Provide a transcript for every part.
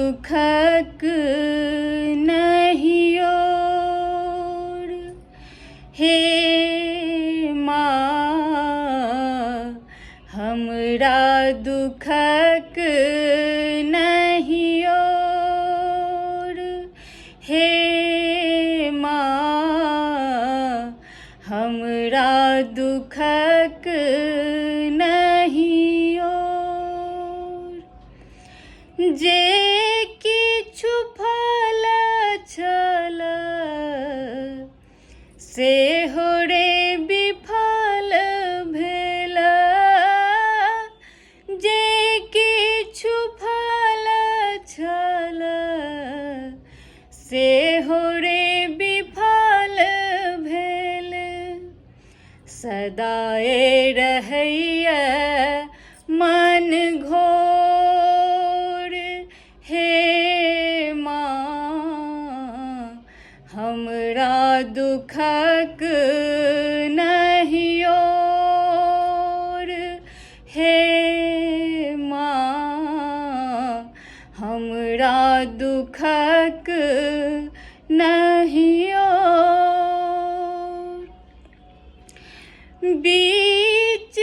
दुखक नहीं ओर। हे माँ हमरा दुखक नहीं ओर। हे माँ हमरा दुखक नहीं ओर। जे किछु फल छल सेहो रे विफल भेल। जे किछु फल छल सेहो रे विफल भेल। सदाए रहैया मन घोर। हे माँ हमरा दुखक नहीं ओर। हे माँ हमरा दुखक नहीं ओर। बीच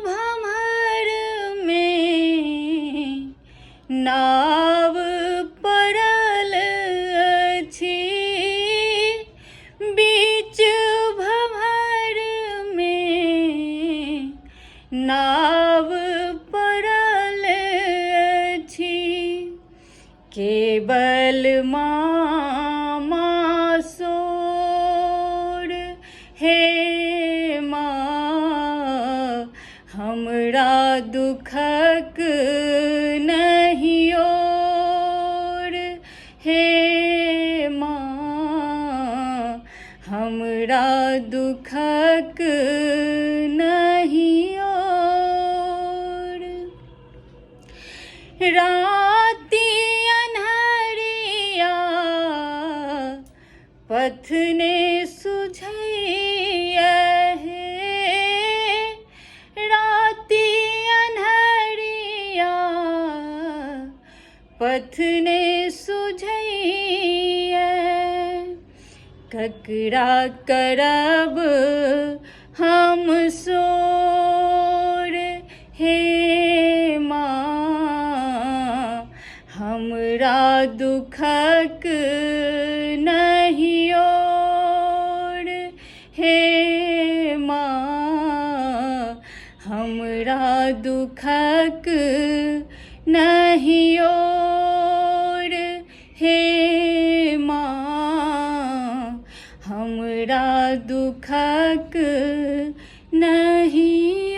भंवर में नाव पड़ल अछि। बीच भंवर में नाव पड़ल अछि। केवल माँ सोर। हे माँ हमरा दुखक नहीं ओर। हे माँ हमरा दुखक नहीं ओर। राति अन्हरिया पथ ने सुझैया हे। राति अन्हरिया पथ ने सुझैया। ककरा करब हम सोर। हे माँ हमरा दुखक नहीं ओर। हे माँ हमरा दुखक नहीं ओर। हे माँ हमरा दुखक नहीं